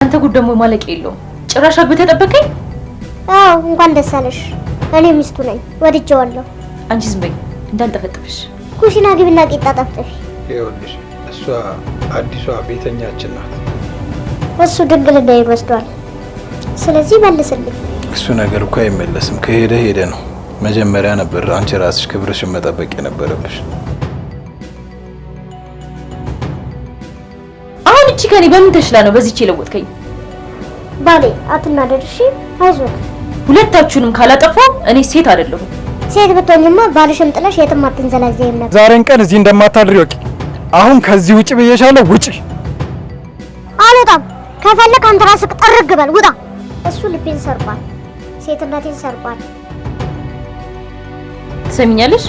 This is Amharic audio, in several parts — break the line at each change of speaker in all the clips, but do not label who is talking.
አንተ ጉድ ደግሞ ማለቅ የለውም። ጭራሽ አግብተህ ጠበቀኝ?
አዎ እንኳን ደስ አለሽ። እኔ ሚስቱ ነኝ፣ ወድጄዋለሁ።
አንቺ ዝም በይ እንዳልጠፈጥፍሽ።
ኩሽና ግቢና ቂጣ ጠፍጥፊ።
ይኸውልሽ እሷ አዲሷ ቤተኛችን ናት።
እሱ ድንግልና ይወስዷል። ስለዚህ መልስልኝ።
እሱ ነገር እኮ አይመለስም። ከሄደ ሄደ ነው። መጀመሪያ ነበር አንቺ ራስሽ ክብርሽን መጠበቅ የነበረብሽ።
አሁን እቺ ከኔ በምን ተሽላ ነው በዚህች የለወጥከኝ?
ባሌ አትናደድ እሺ። አይዞህ።
ሁለታችሁንም ካላጠፋው እኔ ሴት አይደለሁም።
ሴት ብትሆኝማ ባልሽን ጥለሽ የትም አትንዘላዘይም ነበር።
ዛሬን ቀን እዚህ እንደማታድሪ ወቂ። አሁን ከዚህ ውጪ ብዬሻለሁ። ውጪ።
አልወጣም። ከፈለክ አንተ ራስህ ጠርግ በል ውጣ። እሱ ልቤን ሰርቋል፣ ሴትነቴን ሰርቋል።
ትሰሚኛለሽ?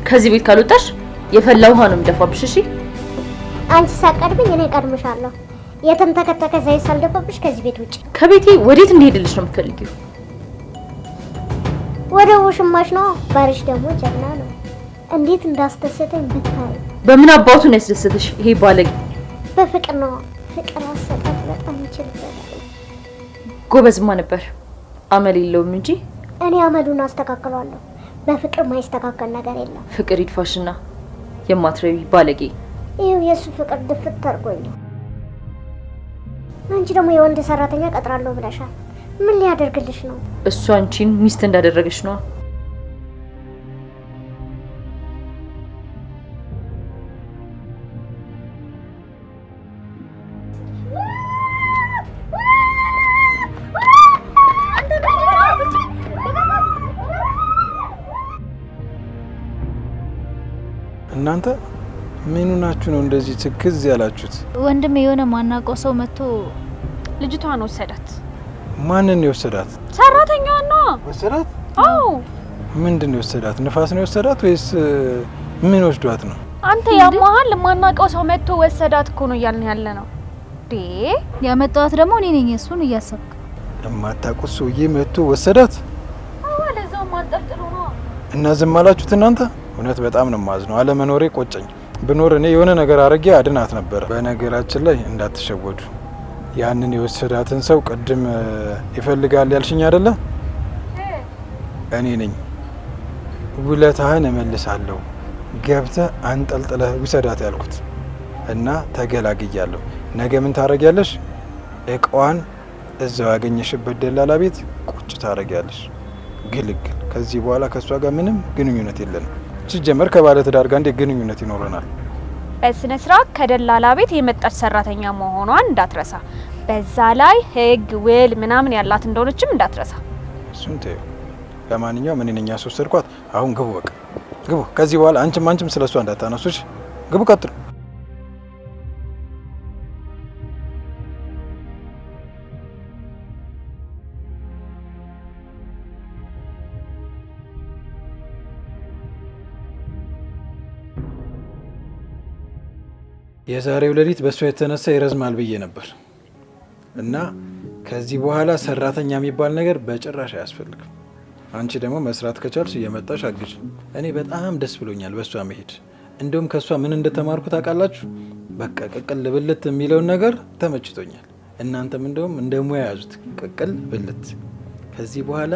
ከዚህ ቤት ካልወጣሽ የፈላ ውሃ ነው የሚደፋብሽ። እሺ
አንቺ ሳቀድብኝ እኔ ቀድምሻለሁ። የትም ተከተከ ዘይት ሳልደፋብሽ ከዚህ ቤት ውጪ።
ከቤቴ ወዴት እንሄድልሽ ነው የምትፈልጊው?
ወደ ውሽማሽ ነው። ባልሽ ደግሞ ጀግና ነው። እንዴት እንዳስደሰተኝ ብታይ።
በምን አባቱ ነው ያስደሰተሽ ይሄ ባለጌ?
በፍቅር ነው። ፍቅር አሰጣጥ በጣም ይችላል።
ጎበዝማ ነበር። አመል የለውም እንጂ
እኔ አመሉን አስተካክላለሁ። በፍቅር ማይስተካከል ነገር የለም።
ፍቅር ይድፋሽና የማትረቢ ባለጌ።
ይሄው የሱ ፍቅር ድፍት ተርጎኝ ነው። አንቺ ደግሞ የወንድ ሰራተኛ ቀጥራለሁ ብለሻል። ምን ሊያደርግልሽ ነው?
እሱ አንቺን ሚስት እንዳደረገሽ ነው።
እናንተ ምኑ ናችሁ ነው እንደዚህ ትክዝ ያላችሁት?
ወንድም የሆነ ማናውቀው ሰው መጥቶ
ልጅቷን ወሰዳት።
ማንን ነው የወሰዳት?
ሰራተኛዋን ነው
ወሰዳት?
አዎ።
ምንድን ነው የወሰዳት? ንፋስ ነው የወሰዳት ወይስ ምን ወስዷት ነው?
አንተ ያማሃል። ማናውቀው ሰው መጥቶ ወሰዳት እኮ ነው እያልን ያለ ነው። ዴ
ያመጣዋት ደግሞ እኔ ነኝ። እሱን እያሰብክ
የማታውቁት ሰውዬ መጥቶ ወሰዳት?
አዎ ለዛው ማንጠልጥሎ ነው።
እና ዝም አላችሁት እናንተ? እውነት በጣም ነው የማዝነው። አለመኖሬ ቆጨኝ። ብኖር እኔ የሆነ ነገር አድርጌ አድናት ነበረ። በነገራችን ላይ እንዳትሸወዱ፣ ያንን የወሰዳትን ሰው ቅድም ይፈልጋል ያልሽኝ አይደለ? እኔ ነኝ። ውለታህን እመልሳለሁ፣ ገብተህ አንጠልጥለህ ውሰዳት ያልኩት እና ተገላግያለሁ። ነገ ምን ታረጊያለሽ? እቃዋን እዛው ያገኘሽበት ደላላ ቤት ቁጭ ታረጊያለሽ። ግልግል። ከዚህ በኋላ ከሷ ጋር ምንም ግንኙነት የለንም። ሲጀመር ከባለ ትዳር ጋር እንዴት ግንኙነት ይኖረናል?
በስነ ስርዓት ከደላላ ቤት የመጣች ሰራተኛ መሆኗን እንዳትረሳ። በዛ ላይ ህግ ውል ምናምን ያላት እንደሆነችም እንዳትረሳ።
እሱን ተይው። ለማንኛውም እኔ ነኝ ያስወሰድኳት። አሁን ግቡ፣ በቃ ግቡ። ከዚህ በኋላ አንቺም ስለሷ እንዳታነሱሽ። ግቡ፣ ቀጥሉ። የዛሬው ሌሊት በእሷ የተነሳ ይረዝማል ብዬ ነበር እና ከዚህ በኋላ ሰራተኛ የሚባል ነገር በጭራሽ አያስፈልግም። አንቺ ደግሞ መስራት ከቻልሽ እየመጣሽ አግዥ። እኔ በጣም ደስ ብሎኛል በእሷ መሄድ። እንደውም ከእሷ ምን እንደተማርኩ ታውቃላችሁ? በቃ ቅቅል ብልት የሚለውን ነገር ተመችቶኛል። እናንተም እንደውም እንደ ሙያ ያዙት፣ ቅቅል ብልት። ከዚህ በኋላ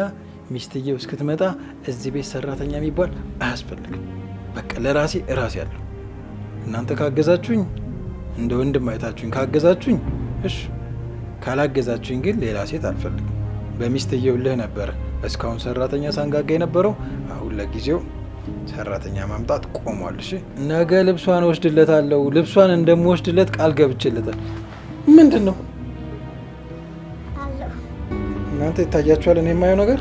ሚስትየው እስክትመጣ እዚህ ቤት ሰራተኛ የሚባል አያስፈልግም። በቃ ለራሴ እራሴ ያለሁ። እናንተ ካገዛችሁኝ እንደ ወንድም አይታችሁኝ ካገዛችሁኝ እሺ፣ ካላገዛችሁኝ ግን ሌላ ሴት አልፈልግም። በሚስትየው ልህ ነበረ እስካሁን ሰራተኛ ሳንጋጋ የነበረው። አሁን ለጊዜው ሰራተኛ ማምጣት ቆሟል። እሺ፣ ነገ ልብሷን ወስድለታለሁ። ልብሷን እንደምወስድለት ቃል ገብቼለታል። ምንድን ነው እናንተ ይታያችኋል? እኔ የማየው ነገር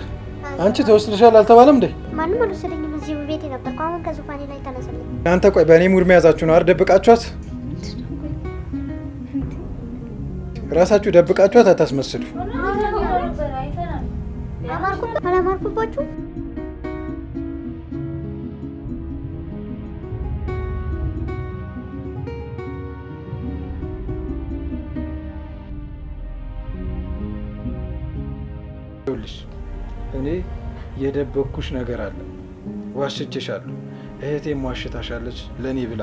አንቺ ተወስድሻል አልተባለም እንዴ?
ማንም አልወሰደኝም። እዚህ ቤት የነበርኩ። አሁን ከዙፋኔ ላይ ተነስልኝ።
እናንተ ቆይ በእኔ ሙድ መያዛችሁ ነው አይደል? ደብቃችኋት፣ ራሳችሁ ደብቃችኋት አታስመስሉ።
አላማርኩባችሁ።
እኔ የደበኩሽ ነገር አለ። ዋሽቼሻለሁ። እህቴም ዋሽታሻለች። ለኔ ብላ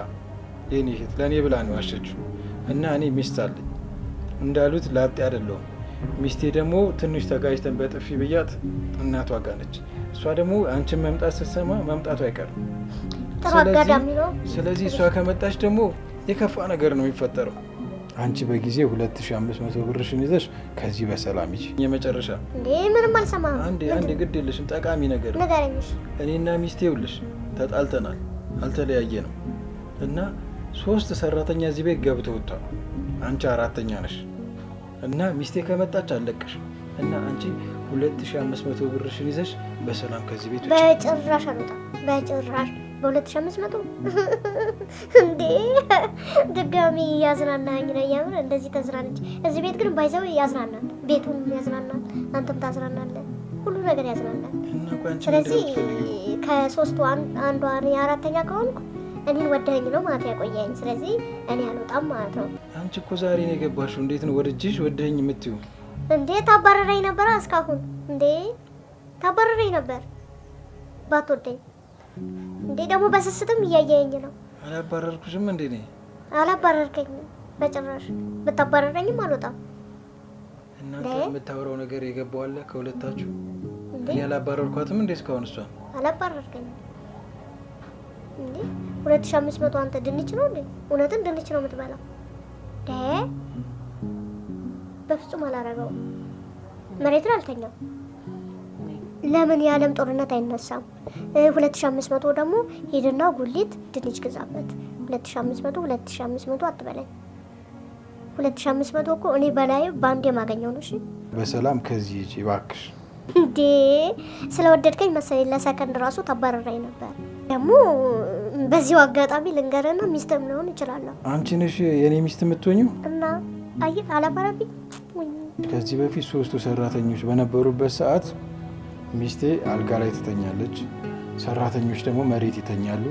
የኔ እህት ለኔ ብላ ነው ዋሸችው። እና እኔ ሚስት አለኝ። እንዳሉት ላጤ አይደለሁም። ሚስቴ ደግሞ ትንሽ ተጋጅተን በጥፊ ብያት እናቷ ጋር ነች። እሷ ደግሞ አንቺን መምጣት ስትሰማ መምጣቱ አይቀርም። ስለዚህ እሷ ከመጣች ደግሞ የከፋ ነገር ነው የሚፈጠረው። አንቺ በጊዜ 2500 ብርሽን ይዘሽ ከዚህ በሰላም ሂጂ። የመጨረሻ
እንዴ ምንም አልሰማም።
አንዴ ግድ የለሽም ጠቃሚ ነገር
ንገረኝሽ።
እኔና ሚስቴ ይኸውልሽ ተጣልተናል፣ አልተለያየንም እና 3 ሰራተኛ እዚህ ቤት ገብተው ወጣ። አንቺ 4ተኛ ነሽ እና ሚስቴ ከመጣች አለቅሽ እና አንቺ 2500 ብርሽን ይዘሽ በሰላም ከዚህ ቤት ውጪ።
በጭራሽ አልወጣም፣ በጭራሽ በ2500 እንዴ ድጋሚ ያዝናናኝ ነው ያምር። እንደዚህ ተዝናንች እዚህ ቤት ግን ባይዘው ያዝናናል፣ ቤቱም ያዝናናል፣ አንተም ታዝናናለህ፣ ሁሉ ነገር ያዝናናል። ስለዚህ ከ3ቱ አንዷ የ4ተኛ ከሆንኩ እኔን ወደኸኝ ነው ማለት ያቆየኝ። ስለዚህ እኔ አልወጣም ማለት ነው።
አንቺ እኮ ዛሬ ነው የገባሽው። እንዴት ነው ወደጅሽ ወደኸኝ የምትይው?
እንዴ ታባረረኝ ነበር እስካሁን። እንዴ ታባረረኝ ነበር ባትወደኝ። እንዴ ደግሞ በስስትም እያየኸኝ ነው።
አላባረርኩሽም እንዴ? እኔ
አላባረርከኝም በጭራሽ። ብታባረረኝም አልወጣም።
እናንተ የምታወራው ነገር የገባው አለ ከሁለታችሁ? እኔ አላባረርኳትም እንዴ እስካሁን? እሷን
አላባረርከኝም እንዴ? 2500 አንተ ድንች ነው እንዴ? እውነትን ድንች ነው የምትበላው? በፍጹም አላረገውም። መሬት ላይ አልተኛም። ለምን የዓለም ጦርነት አይነሳም? 2500 ደግሞ ሄድና ጉሊት ድንች ግዛበት። 2500 አትበለኝ። 2500 እኮ እኔ በላይ ባንዴ የማገኘው ነው። እሺ
በሰላም ከዚህ ሂጂ እባክሽ።
እንዴ ስለወደድከኝ መሰለኝ ለሰከንድ ራሱ ታባረረኝ ነበር። ደግሞ በዚሁ አጋጣሚ ልንገርና ሚስትም ሊሆን እችላለሁ።
አንቺ ነሽ የኔ ሚስት የምትሆኚው?
እና አይ አላባረብኝ።
ከዚህ በፊት 3ቱ ሰራተኞች በነበሩበት ሰዓት ሚስቴ አልጋ ላይ ትተኛለች፣ ሰራተኞች ደግሞ መሬት ይተኛሉ።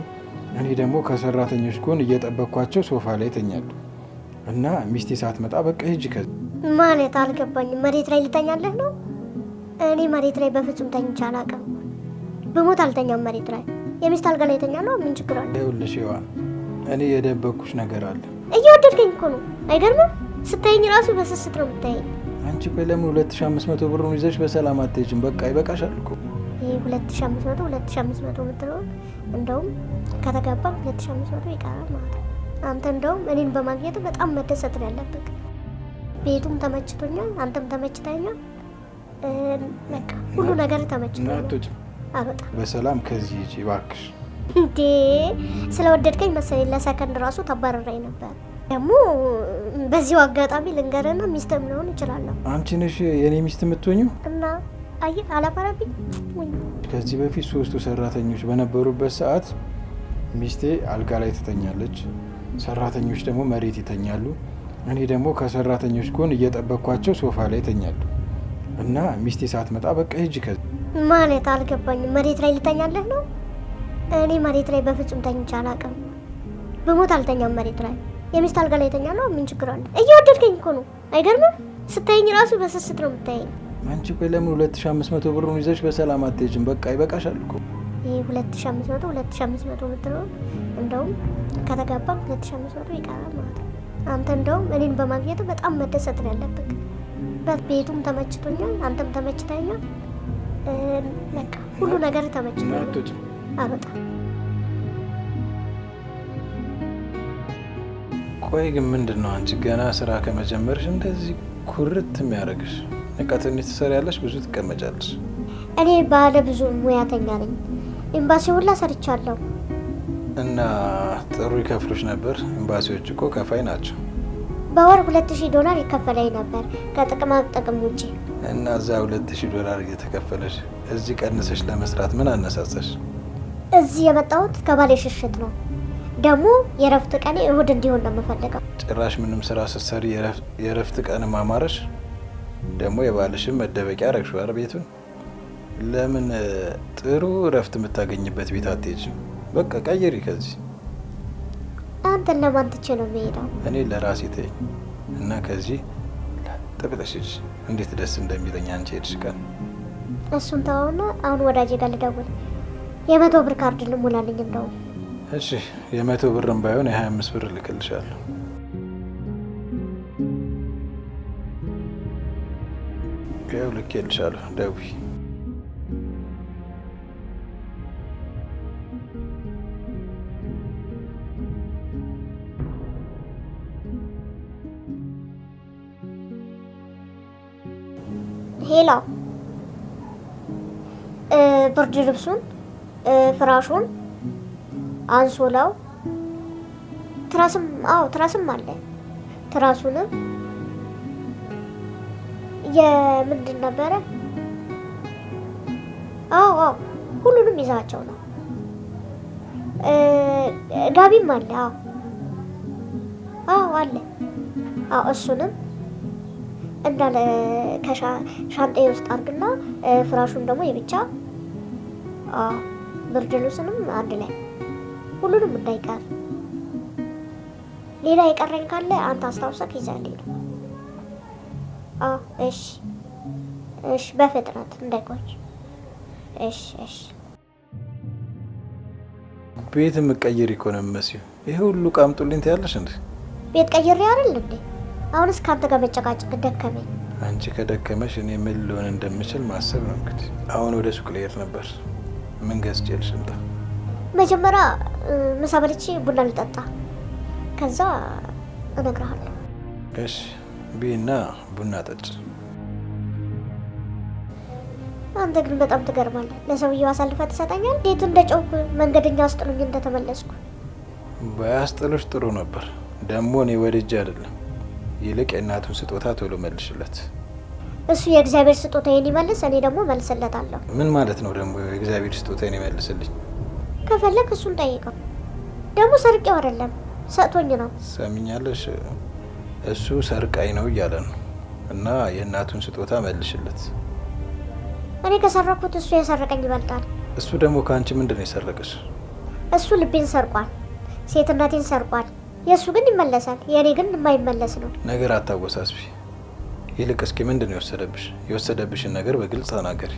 እኔ ደግሞ ከሰራተኞች ጎን እየጠበቅኳቸው ሶፋ ላይ ይተኛሉ እና ሚስቴ ሳትመጣ በቃ ሂጂ ከዚህ
ማለት አልገባኝም። መሬት ላይ ልተኛለህ ነው? እኔ መሬት ላይ በፍጹም ተኝቼ አላውቅም። ብሞት አልተኛም መሬት ላይ። የሚስት አልጋ ላይ ተኛለሁ። ምን ችግር አለ?
ይኸውልሽ ሔዋን፣ እኔ የደበቅኩሽ ነገር አለ።
እየወደድከኝ እኮ ነው። አይገርምም? ስታየኝ ራሱ በስስት ነው የምታየኝ።
አንቺ ቆይ ለምን 2500 ብሩን ይዘሽ በሰላም አትሄጂም? በቃ ይበቃሻል እኮ።
ይሄ 2500 የምትለው እንደውም ከተጋባ 2500 ይቀራል ማለት ነው። አንተ እንደውም እኔን በማግኘቱ በጣም መደሰት ነው ያለብህ። ቤቱም ተመችቶኛል፣ አንተም ተመችተኛል። በቃ ሁሉ ነገር ተመችቶኛል። አበጣ በሰላም ከዚህ ሂጂ እባክሽ። እንዴ ስለወደድከኝ መሰለኝ ለሰከንድ ራሱ ታባረረኝ ነበር። ደግሞ በዚሁ አጋጣሚ ልንገርና ሚስትም ሊሆን እችላለሁ።
አንቺ ነሽ የኔ ሚስት የምትሆኚው?
እና አይ አላባረብኝ።
ከዚህ በፊት 3ቱ ሰራተኞች በነበሩበት ሰዓት ሚስቴ አልጋ ላይ ትተኛለች፣ ሰራተኞች ደግሞ መሬት ይተኛሉ። እኔ ደግሞ ከሰራተኞች ጎን እየጠበቅኳቸው ሶፋ ላይ ይተኛሉ እና ሚስቴ ሳትመጣ በቃ ሂጂ ከዚህ
ማለት አልገባኝም። መሬት ላይ ልተኛለህ ነው? እኔ መሬት ላይ በፍጹም ተኝቼ አላውቅም። ብሞት አልተኛም መሬት ላይ። የሚስት አልጋ ላይ ተኛለሁ። ምን ችግር አለ? እየወደድከኝ እኮ ነው። አይገርምም? ስታየኝ ራሱ በስስት ነው የምታየኝ።
አንቺ ቆይ ለምን 2500 ብሩን ይዘሽ በሰላም አትሄጂም? በቃ ይበቃሻል እኮ።
ይሄ 2500 የምትለው እንደውም ከተጋባ 2500 ይቀራል ማለት ነው። አንተ እንደውም እኔን በማግኘቱ በጣም መደሰት ነው ያለብህ። ቤቱም ተመችቶኛል፣ አንተም ተመችተኛል። በቃ ሁሉ ነገር ተመችቶኛል። አበጣ
ቆይ ግን ምንድን ነው አንቺ ገና ስራ ከመጀመርሽ እንደዚህ ኩርት የሚያደርግሽ? በቃ ትንሽ ትሰሪያለሽ፣ ብዙ ትቀመጫለሽ።
እኔ ባለ ብዙ ሙያተኛ ነኝ። ኤምባሲ ሁላ ሰርቻለሁ።
እና ጥሩ ይከፍሉሽ ነበር? ኤምባሲዎች እኮ ከፋይ ናቸው።
በወር $2000 ይከፈለኝ ነበር ከጥቅማ ጥቅም ውጪ።
እና እዛ $2000 እየተከፈለሽ እዚህ ቀንሰሽ ለመስራት ምን አነሳሳሽ?
እዚህ የመጣሁት ከባሌ ሽሽት ነው። ደግሞ የረፍት ቀኔ እሁድ እንዲሆን ነው የምፈልገው።
ጭራሽ ምንም ስራ ስትሰሪ የረፍት ቀን ማማረሽ። ደግሞ የባልሽም መደበቂያ አረግሽው አይደል ቤቱን። ለምን ጥሩ ረፍት የምታገኝበት ቤት አትሄጂም? በቃ ቀይሪ ከዚህ።
አንተን ለማን ትቼ ነው የምሄደው?
እኔ ለራሴ ተይኝ እና ከዚህ ጥብለሽ እንዴት ደስ እንደሚለኝ አንቺ ሄድሽ ቀን።
እሱን ተውና አሁን ወዳጄ ጋር ልደውል። የ100 ብር ካርድ ልሙላልኝ እንደው።
እሺ 100 ብርም ባይሆን የ25 ብር ልክልሻለሁ። ያው ልኬልሻለሁ። ደውይ።
ሄሎ ብርድ ልብሱን፣ ፍራሹን፣ አንሶላው፣ ትራስም አለ። ትራሱንም የምንድን ነበረ? አዎ ሁሉንም ይዛቸው ነው። ጋቢም አለ። አዎ አለ። እሱንም እንዳለ ከሻንጣዬ ውስጥ አድርግና ፍራሹን ደግሞ የብቻ ብርድ ልብስንም አንድ ላይ ሁሉንም እንዳይቀር። ሌላ የቀረኝ ካለ አንተ አስታውሰህ ይዘህልኝ ነው። እሺ በፍጥነት እንዳይቆይ። እሺ
ቤት የምትቀይሪ እኮ ነው የምትመስዪው። ይሄ ሁሉ ቃምጡልኝ ትያለሽ እንዴ?
ቤት ቀይሬ አይደል እንዴ? አሁንስ ከአንተ ጋር መጨቃጨቅ ደከመኝ።
አንቺ ከደከመሽ እኔ ምን ልሆን እንደምችል ማሰብ ነው እንግዲህ። አሁን ወደ ሱቅ ልሄድ ነበር። ምን ገዝቼልሽ ልምጣ?
መጀመሪያ ምሳ በልቼ ቡና ልጠጣ፣ ከዛ እነግርሃለሁ።
እሺ ቢና ቡና ጠጭ።
አንተ ግን በጣም ትገርማለህ። ለሰውየው አሳልፈህ ትሰጠኛል? እንዴት እንደጮኩ መንገደኛ አስጥሉኝ እንደተመለስኩ።
ባያስጥሎሽ ጥሩ ነበር። ደግሞ እኔ ወድጄ አይደለም። ይልቅ የእናቱን ስጦታ ቶሎ መልሽለት።
እሱ የእግዚአብሔር ስጦታዬን ይመልስ፣ እኔ ደግሞ መልስለታለሁ።
ምን ማለት ነው ደግሞ የእግዚአብሔር ስጦታዬን ይመልስልኝ?
ከፈለክ እሱን ጠይቀው። ደግሞ ሰርቄው አይደለም ሰጥቶኝ ነው።
ሰሚኛለሽ? እሱ ሰርቃኝ ነው እያለ ነው። እና የእናቱን ስጦታ መልሽለት።
እኔ ከሰረኩት እሱ የሰረቀኝ ይበልጣል።
እሱ ደግሞ ከአንቺ ምንድን ነው የሰረቀሽ?
እሱ ልቤን ሰርቋል፣ ሴትነቴን ሰርቋል። የእሱ ግን ይመለሳል፣ የእኔ ግን የማይመለስ ነው።
ነገር አታወሳስቢ። ይልቅ እስኪ ምንድን ነው የወሰደብሽ? የወሰደብሽን ነገር በግልጽ ተናገሪ።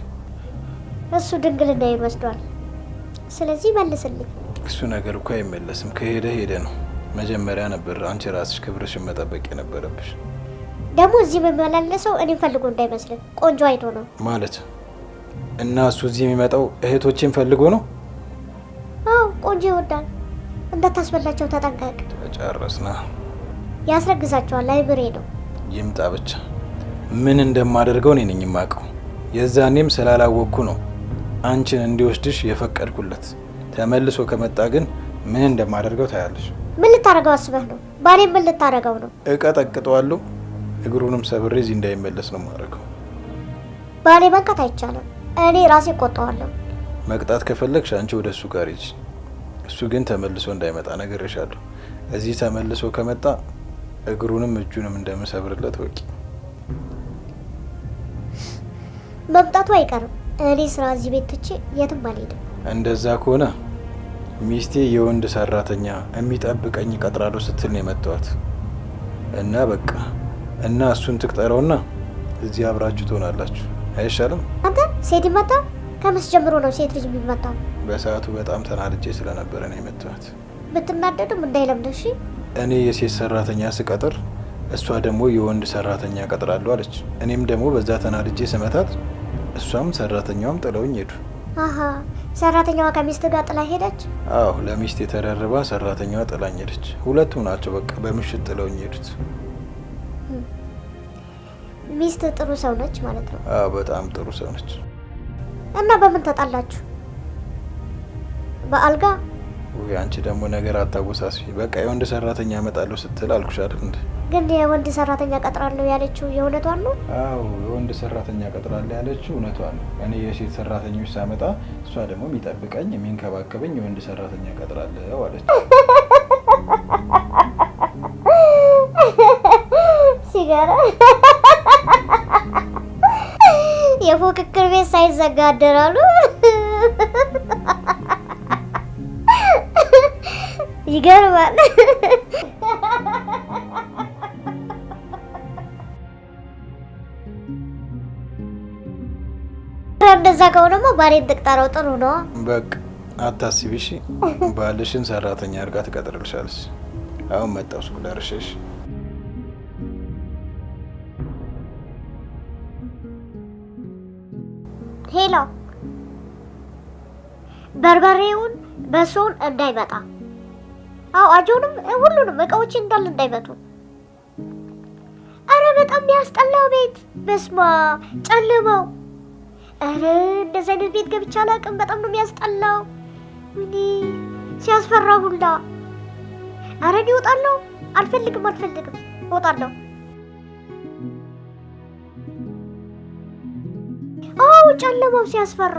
እሱ ድንግልናዬን ወስዷል። ስለዚህ መልስልኝ።
እሱ ነገር እኮ አይመለስም። ከሄደ ሄደ ነው። መጀመሪያ ነበር አንቺ ራስሽ ክብርሽን መጠበቅ የነበረብሽ።
ደግሞ እዚህ በመላለሰው እኔም ፈልጎ እንዳይመስልን ቆንጆ አይቶ ነው
ማለት። እና እሱ እዚህ የሚመጣው እህቶችን ፈልጎ ነው?
አዎ ቆንጆ ይወዳል። እንዳታስበላቸው ተጠንቀቅ።
ተጨረስና
ያስረግዛቸዋል። አይብሬ ነው።
ይምጣ ብቻ። ምን እንደማደርገው እኔ ነኝ የማውቀው። የዛኔም ስላላወቅኩ ነው አንቺን እንዲወስድሽ የፈቀድኩለት። ተመልሶ ከመጣ ግን ምን እንደማደርገው ታያለሽ።
ምን ልታረገው አስበህ ነው? ባሌ ምን ልታረገው ነው?
እቀጠቅጠዋለሁ። እግሩንም ሰብሬ እዚህ እንዳይመለስ ነው የማደርገው።
ባሌ መንካት አይቻልም። እኔ ራሴ ቆጣዋለሁ።
መቅጣት ከፈለግሽ አንቺ ወደ እሱ ጋር ሂጂ። እሱ ግን ተመልሶ እንዳይመጣ ነግሬሻለሁ። እዚህ ተመልሶ ከመጣ እግሩንም እጁንም እንደምሰብርለት ወቂ።
መምጣቱ አይቀርም። እኔ ስራ እዚህ ቤት ትቼ የትም አልሄድም።
እንደዛ ከሆነ ሚስቴ የወንድ ሰራተኛ የሚጠብቀኝ ቀጥራለሁ ስትል ነው የመጣሁት። እና በቃ እና እሱን ትቅጠረውና እዚህ አብራችሁ ትሆናላችሁ። አይሻልም?
አንተ ሴት ይመጣ? ከምስ ጀምሮ ነው ሴት ልጅ የሚመጣው?
በሰዓቱ በጣም ተናድጄ ስለነበረ ነው የመጣሁት።
ብትናደድም እንዳይለምድ እሺ።
እኔ የሴት ሰራተኛ ስቀጥር እሷ ደግሞ የወንድ ሰራተኛ ቀጥራለሁ አለች። እኔም ደግሞ በዛ ተናድጄ ስመታት እሷም ሰራተኛዋም ጥለውኝ ሄዱ።
አሀ ሰራተኛዋ ከሚስት ጋር ጥላ ሄደች?
አዎ ለሚስት የተደረባ ሰራተኛዋ ጥላኝ ሄደች። ሁለቱም ናቸው በቃ በምሽት ጥለውኝ ሄዱት።
ሚስት ጥሩ ሰው ነች ማለት ነው?
አዎ በጣም ጥሩ ሰው ነች።
እና በምን ተጣላችሁ? በአልጋ?
ወይ አንቺ ደግሞ ነገር አታወሳስቢ። በቃ የወንድ ሰራተኛ አመጣለሁ ስትል አልኩሽ አይደል እንዴ?
ግን የወንድ ሰራተኛ ቀጥራለሁ ያለችው የእውነቷን ነው?
አዎ የወንድ ሰራተኛ ቀጥራለሁ ያለችው እውነቷን ነው። እኔ የሴት ሰራተኞች ሳመጣ እሷ ደግሞ የሚጠብቀኝ የሚንከባከበኝ የወንድ ሰራተኛ ቀጥራለሁ አለች።
ሲጋራ የፉክክር ቤት ሳይዘጋ አደራሉ። ይገርማል። እንደዛ ከሆነማ ባሌን ትቅጠረው። ጥሩ ነው።
በቃ አታስቢ እሺ። ባልሽን ሰራተኛ አድርጋ ትቀጥርልሻለች። አሁን መጣሁ ሱቅ ደርሼ። እሺ
ሄሎ በርበሬውን በሶን እንዳይመጣ። አዎ አጆንም ሁሉንም እቃዎች እንዳለ እንዳይመጡ። አረ በጣም የሚያስጠላው ቤት በስማ ጨልመው። አረ እንደዚህ አይነት ቤት ገብቼ አላውቅም። በጣም ነው የሚያስጠላው። ወይኔ ሲያስፈራ ሁላ። አረ እኔ እወጣለሁ። አልፈልግም እወጣለሁ። አዎ ጨለማው ሲያስፈራ።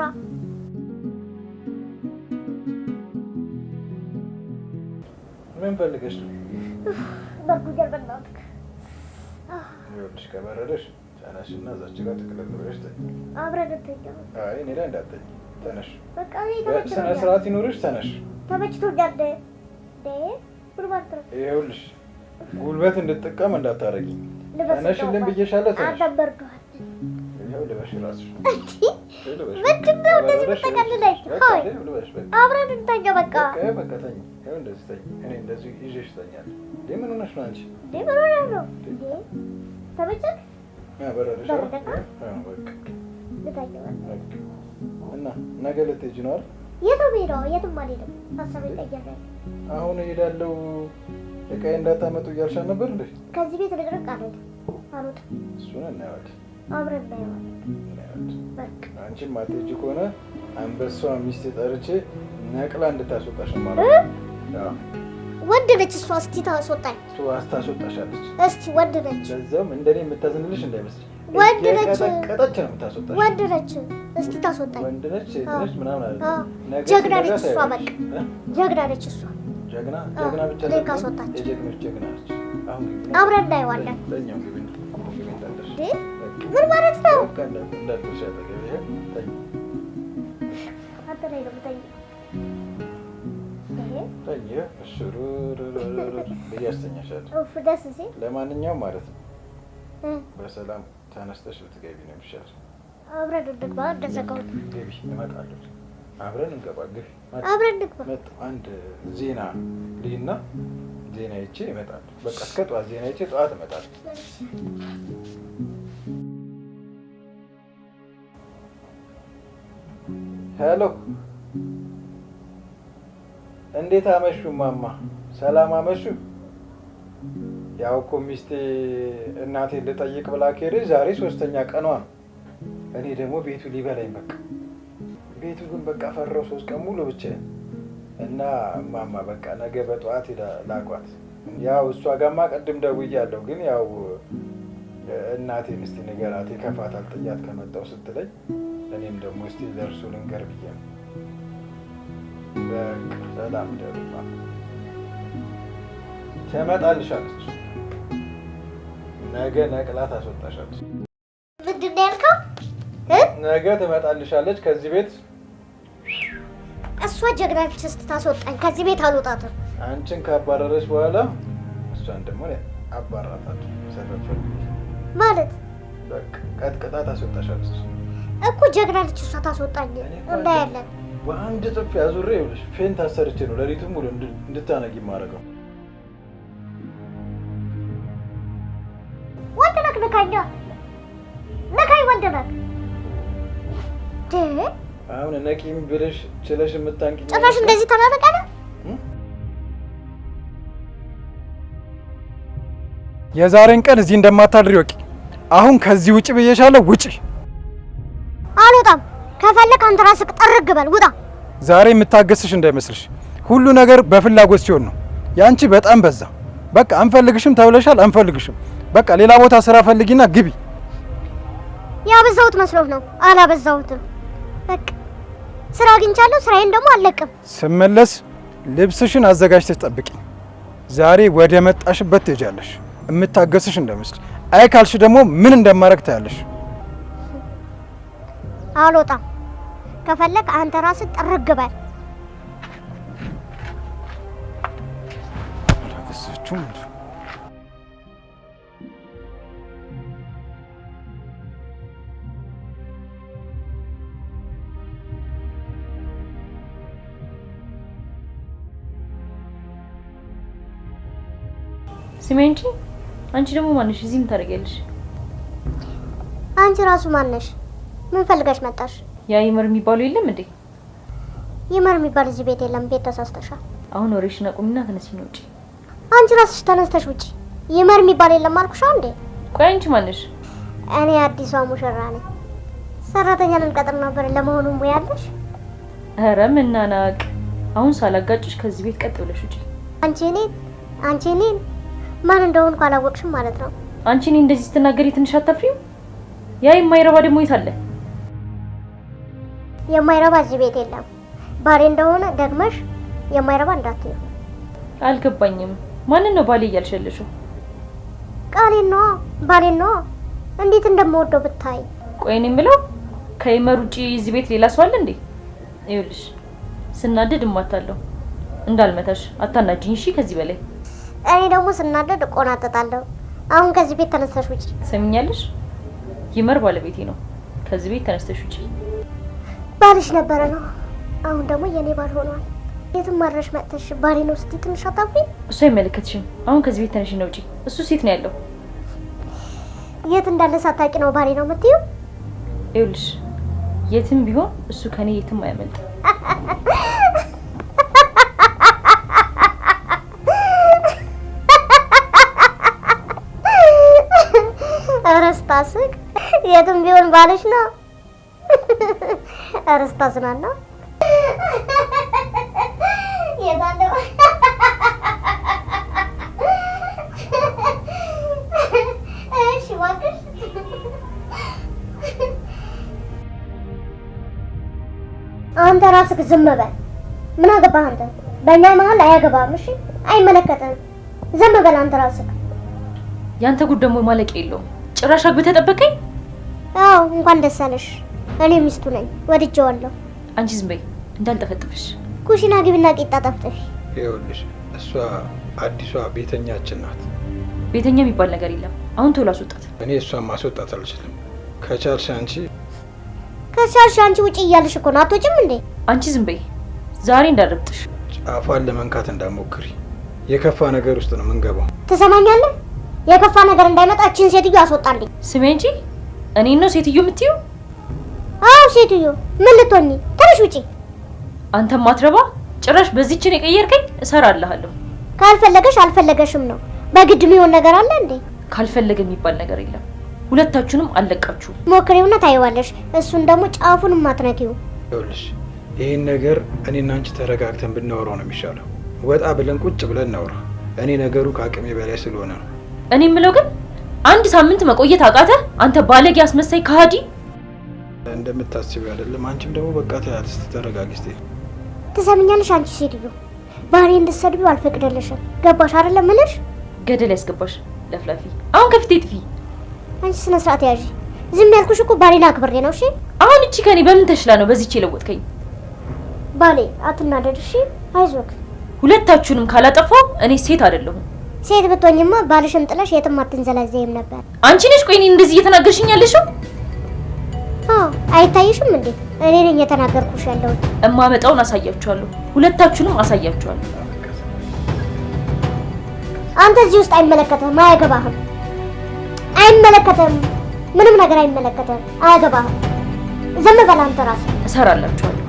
ምን ፈልገሽ ነው?
በርጉደር በእናትህ።
ይኸውልሽ ከበረደሽ ተነሽና እዛች ጋር ጥቅልል ብለሽ ተኝ።
አብረን እንተኛ።
አይ እኔ ላይ እንዳትተኝ። ተነሽ።
በቃ እኔ ተመችቶኛል።
ስነ ስርዓት ይኖርሽ። ተነሽ።
ተመችቶኛል። ምን ማለት ነው?
ይኸውልሽ ጉልበት እንድትጠቀም እንዳታረጊ። ተነሽልን ብዬሻለሁ። ተነሽ።
አደበርጋል።
ይኸው ልበሽ እራስሽ።
ምንድን ነው እንደዚህ የምትጠቀልለኝ? ሆይ አብረን እንተኛ። በቃ
በቃ ተኝ። ይኸው እንደዚህ ተኝ። እኔ እንደዚህ ይዤሽ እተኛለሁ። ምን ሆነሽ ነው አንቺ?
ምን ሆነሽ ነው? ተመቸህ?
በረደሽ?
በቃ
እና ነገ ልትሄጂ ነው አይደል?
የትም ሄደው የትም አልሄድም። ሀሳቤን ቀይሬያለሁ።
አሁን እሄዳለሁ እቃዬ እንዳታመጡ እያልሻል ነበር እንዴ?
ከዚህ ቤት ልቅርቅ አልወጣም።
እሱን እናየዋለን።
አብረን እናየዋለን።
በቃ አንቺም ማትሄጂ ከሆነ አንበሷ ሚስት ጠርቼ ነቅላ እንድታስወጣሽ ነው ማለት ነው።
ወንድ ነች እሷ። እስቲ ታስወጣኝ።
እሱ አስታስወጣሻለች።
እስቲ ወንድ ነች።
ለዛም እንደኔ የምታዝንልሽ እንዳይመስል።
ወንድ ነች።
ቀጠች ነው የምታስወጣሽ።
ወንድ ነች። እስቲ ታስወጣኝ።
ወንድ ነች፣ ሴት ነች ምናምን አለ።
ጀግና ነች እሷ። በቃ ጀግና ነች እሷ።
ጀግና ብቻ
ነው ካስወጣች።
የጀግኖች ጀግና ነች። አሁን
አብረን እናየዋለን።
ለኛው ግቢ እንዳደርሽ።
ምን ማለት ነው?
በቃ እንዳደርሽ ያጠገብ ይሄ ተኝ።
አንተ ላይ ነው የምተኛው።
ተኝ። እሽሩር በያስተኛሻለሁ።
ኡፍ ደስ ሲል።
ለማንኛውም ማለት ነው በሰላም ተነስተሽ ብትገቢ ነው የሚሻለው።
አብረን እንግባ። እንደዘጋው
ገቢ እመጣለሁ። አብረን እንገባ። ግቢ።
አብረን እንግባ።
አንድ ዜና ልይና ዜና ይቼ እመጣለሁ። በቃ እስከ ጠዋት ዜና ይቼ ጠዋት እመጣለሁ። ሄሎ፣ እንዴት አመሹ ማማ? ሰላም አመሹ? ያው እኮ ሚስቴ እናቴን ልጠይቅ ብላ ከሄደች ዛሬ 3ኛ ቀኗ ነው። እኔ ደግሞ ቤቱ ሊበላኝ በቃ ቤቱ ግን በቃ ፈራው 3 ቀን ሙሉ ብቻዬን እና ማማ በቃ ነገ በጠዋት ሄዳ ላቋት። ያው እሷ ጋማ ቅድም ደውያለሁ፣ ግን ያው እናቴን እስቲ ንገራት የከፋታል ጥያት ከመጣሁ ስትለኝ እኔም ደግሞ እስቲ ለእርሱ ልንገር ብዬ ነው። በቃ ሰላም ደሩማ ትመጣልሻለች። ነገ ነቅላ ታስወጣሻለች።
ምንድን ነው ያልከው?
ነገ ትመጣልሻለች ከዚህ ቤት።
እሷ ጀግና ነች። እስቲ ታስወጣኝ ከዚህ ቤት። አልወጣትም።
አንቺን ካባረረች በኋላ እሷን ደግሞ አባራታለሁ። ሰፈር
ማለት
በቃ ቀጥቅጣ ታስወጣሻለች
እኮ። ጀግና ነች እሷ። ታስወጣኝ እንዳያለን።
በአንድ ጥፊ አዙሬ ይኸውልሽ ፌንት አሰርቼ ነው ሌሊቱን ሙሉ እንድታነጊ የማደርገው።
ወንድ ነክ ነካኛ ነካኝ። ወንድ ነክ
አሁን ነቂም ብለሽ ችለሽ የምታንቂ
ጭራሽ እንደዚህ ተናነቀለ።
የዛሬን ቀን እዚህ እንደማታድሪ ወቂ። አሁን ከዚህ ውጪ ብዬሻለሁ። ውጪ።
አልወጣም። ከፈለክ አንተ ራስህ ጠርግ በል ውጣ።
ዛሬ የምታገስሽ እንዳይመስልሽ። ሁሉ ነገር በፍላጎት ሲሆን ነው። ያንቺ በጣም በዛ። በቃ አንፈልግሽም ተብለሻል። አንፈልግሽም። በቃ ሌላ ቦታ ስራ ፈልጊና ግቢ።
ያበዛሁት መስሎህ ነው? አላበዛሁትም። በቃ ስራ አግኝቻለሁ። ስራዬን ደግሞ አልለቅም።
ስመለስ ልብስሽን አዘጋጅተሽ ጠብቂኝ። ዛሬ ወደ መጣሽበት ትሄጃለሽ። የምታገስሽ እንዳይመስልሽ። አይ ካልሽ ደግሞ ምን እንደማረግ ታያለሽ።
አልወጣም። ከፈለክ አንተ ራስህ ጠርግ በል።
አላገሰችውም።
ስሜ እንጂ አንቺ ደግሞ ማንሽ? እዚህ ምን ታደርጊያለሽ?
አንቺ ራሱ ማነሽ? ምን ፈልገሽ መጣሽ?
ያ ይመር የሚባለው የለም እንዴ?
ይመር የሚባል እዚህ ቤት የለም። ቤት ተሳስተሻል።
አሁን ወሬሽን አቁሚና ተነሺ ነው ውጪ።
አንቺ ራስሽ ተነስተሽ ውጪ። ይመር የሚባል የለም አልኩሽ እንዴ?
ቆይ አንቺ ማነሽ?
እኔ አዲሷ ሙሽራ ነኝ። ሰራተኛ ልንቀጥር ነበር። ለመሆኑ ሙያለሽ?
ኧረ ምናናቅ። አሁን ሳላጋጭሽ ከዚህ ቤት ቀጥ ብለሽ ውጪ።
አንቺ እኔን ማን እንደሆንኩ አላወቅሽም ማለት ነው።
አንቺ እኔ እንደዚህ ስትናገሪ ትንሽ አታፍሪም? ያ የማይረባ ደግሞ የት አለ?
የማይረባ እዚህ ቤት የለም። ባሌ እንደሆነ ደግመሽ የማይረባ እንዳትዪ።
አልገባኝም። ማንን ነው ባሌ እያልሸለሽው?
ቃሌን ነዋ፣ ባሌን ነዋ። እንዴት እንደምወደው ብታይ።
ቆይ እኔ የምለው ከይመር ውጪ እዚህ ቤት ሌላ ሰው አለ እንዴ? ይኸውልሽ ስናደድ እማታለሁ። እንዳልመታሽ አታናጅኝ እሺ? ከዚህ በላይ
እኔ ደግሞ ስናደድ እቆናጠጣለሁ። አሁን ከዚህ ቤት ተነስተሽ ውጪ።
ሰሚኛለሽ? ይመር ባለቤቴ ነው። ከዚህ ቤት ተነስተሽ ውጪ።
ባልሽ ነበረ ነው፣ አሁን ደግሞ የኔ ባል ሆኗል። የትም ማድረሽ መጥተሽ ባሌ ነው ስትይ ትንሽ አታፍሪ?
እሱ አይመለከትሽም። አሁን ከዚህ ቤት ተነሽ ነው ውጪ። እሱ ሴት ነው ያለው።
የት እንዳለ ሳታውቂ ነው ባሌ ነው የምትይው?
ይኸውልሽ የትም ቢሆን እሱ ከኔ የትም አያመልጥ።
አረስታስክ የትም ቢሆን ባልሽ ነው። አረስታስናና የታለው እሺ እባክሽ አንተ ራስክ ዝም በል። ምን አገባህ አንተ? በእኛ መሀል አያገባም። እሺ አይመለከተም። ዝም በል አንተ ራስክ።
ያንተ ጉድ ደግሞ ማለቂያ የለውም። ጭራሽ አግብተህ ጠበቀኝ።
አዎ እንኳን ደስ አለሽ። እኔ ሚስቱ ነኝ፣ ወድጄዋለሁ።
አንቺ ዝም በይ እንዳልጠፈጥፍሽ።
ኩሽና ግቢና ቂጣ ጠፍጥፊ።
ይኸውልሽ እሷ አዲሷ ቤተኛችን ናት።
ቤተኛ የሚባል ነገር የለም። አሁን ቶሎ አስወጣት።
እኔ እሷን ማስወጣት አልችልም። ከቻልሽ አንቺ
ውጪ እያልሽ እኮ ነው። አትወጪም እንዴ?
አንቺ ዝም በይ። ዛሬ እንዳረብጥሽ።
ጫፏን ለመንካት እንዳትሞክሪ። የከፋ ነገር ውስጥ ነው የምንገባው።
ትሰማኛለህ? የከፋ ነገር እንዳይመጣ እችን ሴትዮ አስወጣልኝ።
ስሜ እንጂ እኔን ነው ሴትዮ የምትይው?
አዎ ሴትዮ። ምን ልትሆኚ? ትንሽ ውጪ።
አንተ ማትረባ ጭራሽ በዚህችን የቀየርከኝ። እሰራልሃለሁ።
ካልፈለገሽ አልፈለገሽም ነው። በግድ የሚሆን ነገር አለ እንዴ?
ካልፈለገ የሚባል ነገር የለም። ሁለታችሁንም አለቃችሁ።
ሞክሪውና ታይዋለሽ። እሱን ደግሞ ጫፉንም አትነኪው።
ይኸውልሽ ይህን ነገር እኔና አንቺ ተረጋግተን ብናወራው ነው የሚሻለው። ወጣ ብለን ቁጭ ብለን እናውራ። እኔ ነገሩ ከአቅሜ በላይ ስለሆነ ነው።
እኔ የምለው ግን አንድ ሳምንት መቆየት አቃተ? አንተ ባለጌ አስመሳይ ከሃዲ።
እንደምታስቢው አይደለም። አንቺም ደግሞ በቃ ተያት። እስቲ ተረጋጊ። እስቲ
ትሰምኛለሽ? አንቺ ሴትዮ ባህሪ እንድትሰድቢው አልፈቅደልሽም። ገባሽ አይደለም? ምንሽ
ገደል ያስገባሽ ለፍላፊ። አሁን ከፊቴ ጥፊ።
አንቺ ስነ ስርዓት ያዢ። ዝም ያልኩሽ እኮ ባሌን አክብሬ ነው። እሺ
አሁን እቺ ከኔ በምን ተሽላ ነው በዚህች የለወጥከኝ?
ባሌ አትናደድ። እሺ አይዞክ።
ሁለታችሁንም ካላጠፋው እኔ ሴት አይደለሁም።
ሴት ብትሆኝማ ባልሽን ጥለሽ የትም አትንዘላዘይም ነበር።
አንቺ ነሽ ቆይ እኔን እንደዚህ እየተናገርሽኝ ያለሽው?
አዎ አይታይሽም እንዴ? እኔ ነኝ እየተናገርኩሽ ያለሁት።
እማመጣውን አሳያችኋለሁ። ሁለታችሁንም አሳያችኋለሁ።
አንተ እዚህ ውስጥ አይመለከተህም፣ አያገባህም። አይመለከተህም፣ ምንም ነገር አይመለከተህም፣ አያገባህም። ዝም በል አንተ ራስህ።
እሰራላችኋለሁ።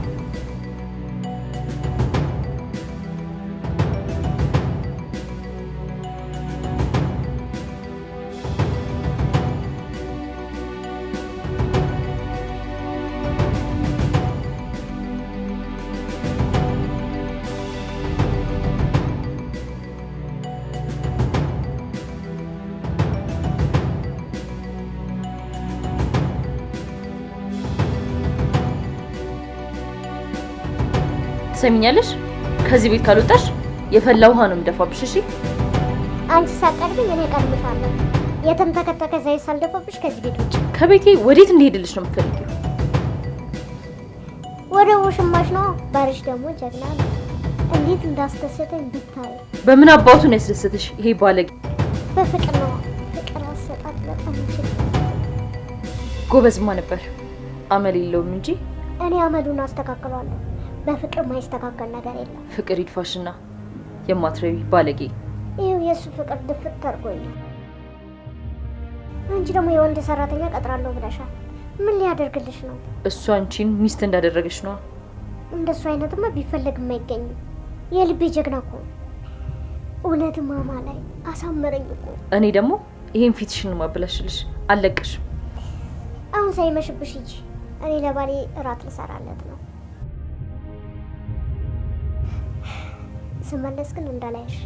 ትሰሚኛለሽ? ከዚህ ቤት ካልወጣሽ የፈላ ውሃ ነው የምደፋብሽ። እሺ?
አንቺ ሳቀርብኝ እኔ ቀድምሻለሁ። የተንተከተከ ዘይት ሳልደፋብሽ ከዚህ ቤት ውጭ።
ከቤቴ ወዴት እንድሄድልሽ ነው የምትፈልጊው?
ወደ ውሽማሽ ነው። ባልሽ ደግሞ ጀግና ነው። እንዴት እንዳስደሰተኝ ብታይ።
በምን አባቱ ነው ያስደሰተሽ ይሄ ባለጌ?
በፍቅር ነው። ፍቅር አሰጣጥ በጣም ይችላል።
ጎበዝማ ነበር። አመል የለውም እንጂ
እኔ አመሉን አስተካክላለሁ። በፍቅር ማይስተካከል ነገር የለም።
ፍቅር ይድፋሽና የማትረቢ ባለጌ።
ይኸው የእሱ ፍቅር ድፍት አድርጎኛል። አንቺ ደግሞ የወንድ ሰራተኛ ቀጥራለሁ ብለሻል። ምን ሊያደርግልሽ ነው?
እሱ አንቺን ሚስት እንዳደረገሽ ነው።
እንደሱ አይነትማ ቢፈለግም አይገኝም። የልቤ ጀግና እኮ እውነት ማማ ላይ አሳመረኝ እኮ።
እኔ ደግሞ ይሄን ፊትሽን ማበላሽልሽ አለቅሽ።
አሁን ሳይመሽብሽ ሂጂ። እኔ ለባሌ እራት ልሰራለት ነው። ስመለስ ግን እንዳላይሽ።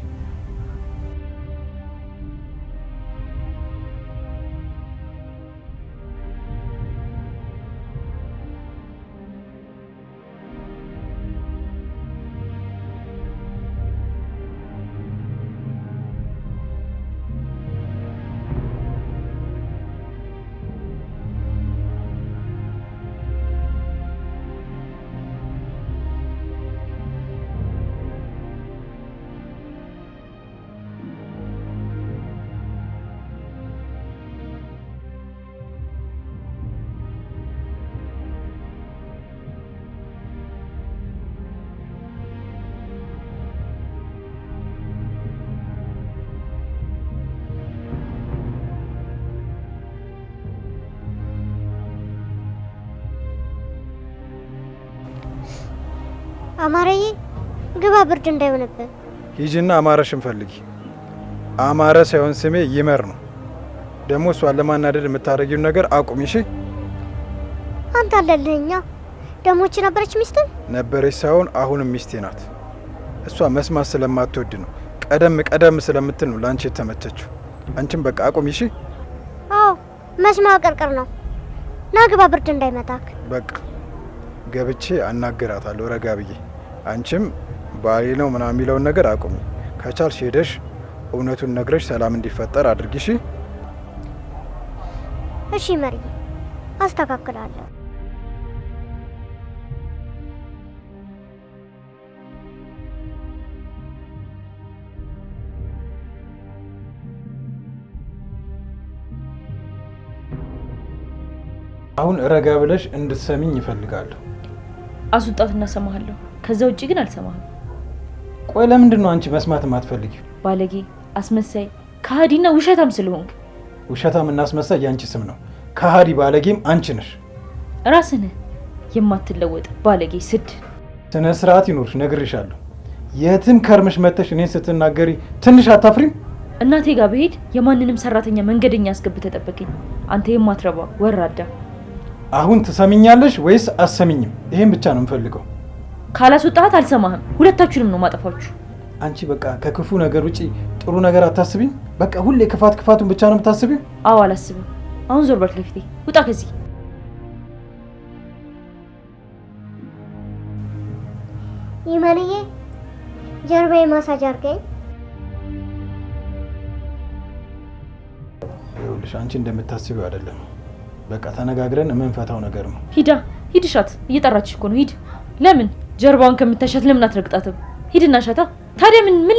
አማረዬ ግባ፣ ብርድ እንዳይሆንብህ።
ሂጂና አማረሽን ፈልጊ። አማረ ሳይሆን ስሜ ይመር ነው። ደግሞ እሷን ለማናደድ የምታደርጊውን ነገር አቁሚ እሺ።
አንተ አለልህኛ። ደሞች ነበረች ሚስት
ነበረች ሳይሆን አሁንም ሚስቴ ናት። እሷ መስማት ስለማትወድ ነው፣ ቀደም ስለምትል ነው ላንቺ የተመቸችው። አንቺም በቃ አቁሚ እሺ።
አዎ መስማት ቅርቅር ነው። ና ግባ፣ ብርድ እንዳይመታክ።
በቃ ገብቼ አናግራታለሁ ረጋ ብዬ። አንቺም ባሌ ነው ምናምን የሚለውን ነገር አቁሚ። ከቻልሽ ሄደሽ እውነቱን ነግረሽ ሰላም እንዲፈጠር አድርጊ እሺ።
እሺ መሪ፣ አስተካክላለሁ።
አሁን ረጋ ብለሽ እንድትሰሚኝ ይፈልጋለሁ።
አስወጣት እናሰማሃለሁ። ከዛ ውጪ ግን አልሰማህም።
ቆይ ለምንድን ነው አንቺ መስማት የማትፈልጊው?
ባለጌ፣ አስመሳይ፣ ከሃዲና ውሸታም ስለሆንክ።
ውሸታም እና አስመሳይ ያንቺ ስም ነው። ከሃዲ ባለጌም አንቺ ነሽ።
ራስህ ነህ የማትለወጥ ባለጌ ስድ።
ስነ ስርዓት ይኖርሽ ነግሬሻለሁ። የትም ከርምሽ መተሽ እኔን ስትናገሪ ትንሽ አታፍሪም?
እናቴ ጋር ብሄድ የማንንም ሰራተኛ መንገደኛ አስገብተህ ጠበቀኝ። አንተ የማትረባ ወራዳ።
አሁን ትሰሚኛለሽ ወይስ አሰሚኝም? ይሄን ብቻ ነው የምፈልገው።
ካላስወጣት አልሰማህም። ሁለታችሁንም ነው ማጠፋችሁ።
አንቺ በቃ ከክፉ ነገር ውጪ ጥሩ ነገር አታስቢም? በቃ ሁሌ ክፋቱን ብቻ ነው የምታስቢው?
አዎ አላስብም። አሁን ዞር በል ከፊቴ፣ ውጣ ከዚህ።
ይመንዬ ጀርባዬ ማሳጅ አድርገኝ።
ይኸውልሽ አንቺ እንደምታስቢው አይደለም። በቃ ተነጋግረን የምንፈታው ነገር ነው።
ሂድ ሻት። እየጠራችሽ እኮ ነው። ሂድ። ለምን ጀርባውን ከምታሻት ለምን አትረግጣትም? ሂድና ሻታ። ታዲያ ምን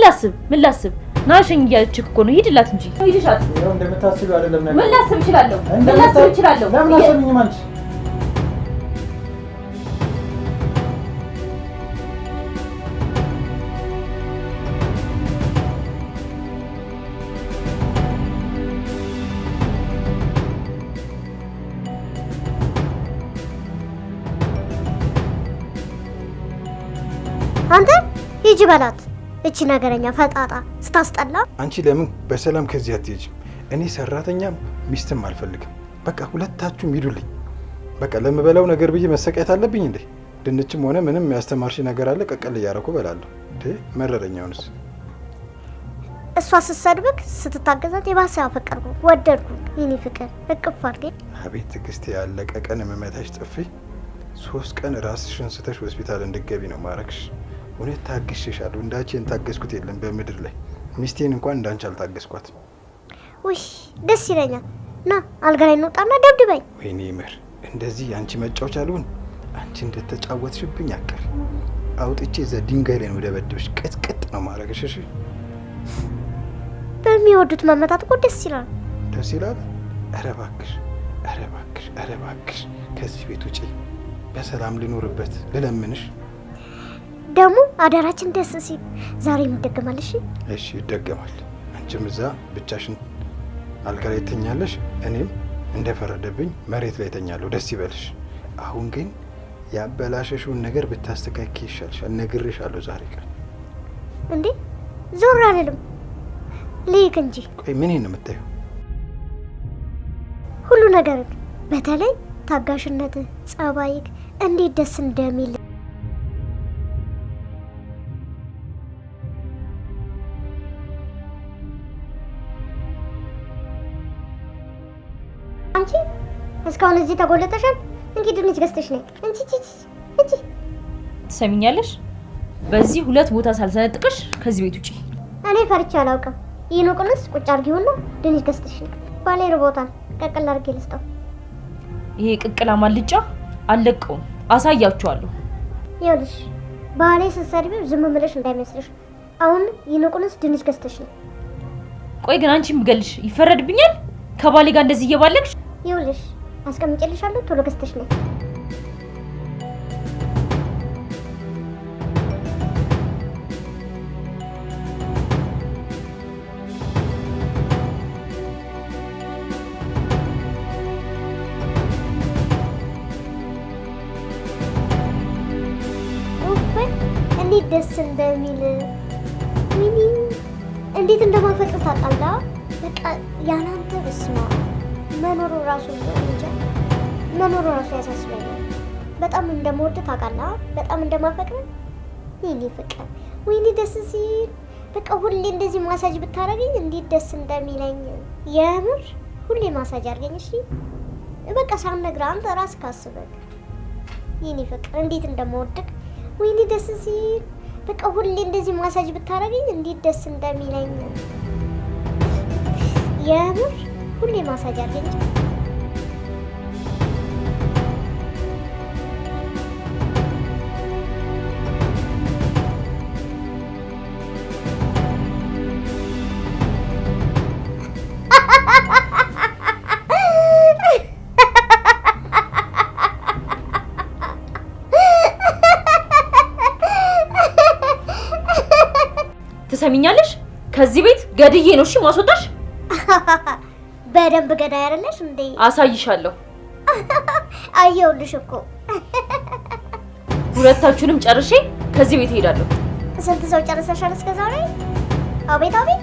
ላስብ? ናሸኝ እያለችህ እኮ ነው። ሂድላት እንጂ። ሂድ ሻት።
ይኸው እንደምታስቢው አይደለም ነገር።
ምን ላስብ እችላለሁ?
ለምን አሰብኝም አንቺ?
አንተ ሂጂ በላት። እቺ ነገረኛ ፈጣጣ ስታስጠላ።
አንቺ ለምን በሰላም ከዚህ አትሄጂም? እኔ ሰራተኛም ሚስትም አልፈልግም። በቃ ሁለታችሁም ሂዱልኝ። በቃ ለምበላው ነገር ብዬ መሰቃየት አለብኝ እንዴ? ድንችም ሆነ ምንም ያስተማርሽ ነገር አለ ቀቀል እያረኩ በላለሁ እንዴ? መረረኛውንስ
እሷ ስትሰድብክ ስትታገዛት የባሰ አፈቀርኩ፣ ወደድኩ። የኔ ፍቅር እቅፍ አድርጌ።
አቤት ትዕግስት፣ ያለቀ ቀን የምመታሽ ጥፊ። 3 ቀን ራስሽን ስተሽ ሆስፒታል እንድትገቢ ነው ማረክሽ። እውነት ታግሼሻለሁ። እንዳንቺን ታገስኩት የለም በምድር ላይ። ሚስቴን እንኳን እንዳንቺ አልታገስኳት።
ውይ ደስ ይለኛል። ና አልጋ ላይ እንውጣና ደብድበኝ።
ወይኔ ይመር፣ እንደዚህ አንቺ መጫወቻ አልሆን። አንቺ እንደተጫወትሽብኝ አቀር አውጥቼ እዛ ድንጋይ ላይ ነው ደበድብሽ። ቅጥቅጥ ነው ማረግሽ። እሺ
በሚወዱት መመታት እኮ ደስ ይላል።
ደስ ይላል። ኧረ እባክሽ፣ ኧረ እባክሽ፣ ኧረ እባክሽ ከዚህ ቤት ውጪ። በሰላም ልኖርበት ልለምንሽ።
ደግሞ አዳራችን ደስ ሲል ዛሬም ይደገማል።
እሺ ይደገማል። አንቺም እዛ ብቻሽን አልጋ ላይ ትተኛለሽ፣ እኔም እንደፈረደብኝ መሬት ላይ ተኛለሁ። ደስ ይበልሽ። አሁን ግን ያበላሸሽውን ነገር ብታስተካኪ ይሻልሻል። እነግርሻለሁ ዛሬ ቀን።
እንዴ ዞር አልልም ልይክ እንጂ።
ቆይ ምን ነው የምታየው?
ሁሉ ነገር በተለይ ታጋሽነት፣ ጸባይክ እንዴት ደስ እንደሚል አንቺ እስካሁን እዚህ ተጎለተሻል። እንግዲህ ድንች ገዝተሽ ነይ እንጂ
ትሰሚኛለሽ? በዚህ 2 ቦታ ሳልሰነጥቅሽ ከዚህ ቤት ውጪ።
እኔ ፈርቼ አላውቅም። ይልቁንስ ቁጭ አድርጊውና ድንች ገዝተሽ ነይ። ባሌ ርቦታል፣ ቀቅል አድርጌ ልስጠው።
ይሄ ቅቅላ ማልጫ አልለቀውም፣ አሳያችኋለሁ።
ይኸውልሽ ባሌ ስትሰድቢው ዝም ብለሽ እንዳይመስልሽ። አሁን ይልቁንስ ድንች ገዝተሽ ነይ።
ቆይ ግን አንቺም ብገልሽ ይፈረድብኛል? ከባሌ ጋር እንደዚህ እየባለቅሽ?
ይኸውልሽ አስቀምጬልሻለሁ፣ ቶሎ ገዝተሽ ነይ። እንዴት ደስ እንደሚል ሚኒ እንዴት እንደማፈቅር ታውቃለህ? በቃ ያናንተ በስማ መኖሩ ራሱ እንጃ መኖሩ ራሱ ያሳስበኛል። በጣም እንደምወድ ታውቃለህ? በጣም እንደማፈቅር ሚኒ ፍቅር ወይኔ ደስ ሲል በቃ ሁሌ እንደዚህ ማሳጅ ብታረገኝ እንዴት ደስ እንደሚለኝ የምር ሁሌ ማሳጅ አድርገኝ እሺ። በቃ ሳልነግርህ አንተ ራስህ ካስበህ ሚኒ ፍቅር እንዴት እንደምወድቅ ወይኔ ደስ ሲል በቃ ሁሌ እንደዚህ ማሳጅ ብታረገኝ እንዴት ደስ እንደሚለኝ የምር ሁሌ ማሳጅ አድርገኝ።
ትሰሚኛለሽ? ከዚህ ቤት ገድዬ ነው እሺ ማስወጣሽ።
በደንብ ገዳይ አይደለሽ እንዴ?
አሳይሻለሁ።
አየሁልሽ እኮ።
ሁለታችሁንም ጨርሼ ከዚህ ቤት እሄዳለሁ።
ስንት ሰው ጨርሰሻል እስከ ዛሬ? አቤት አቤት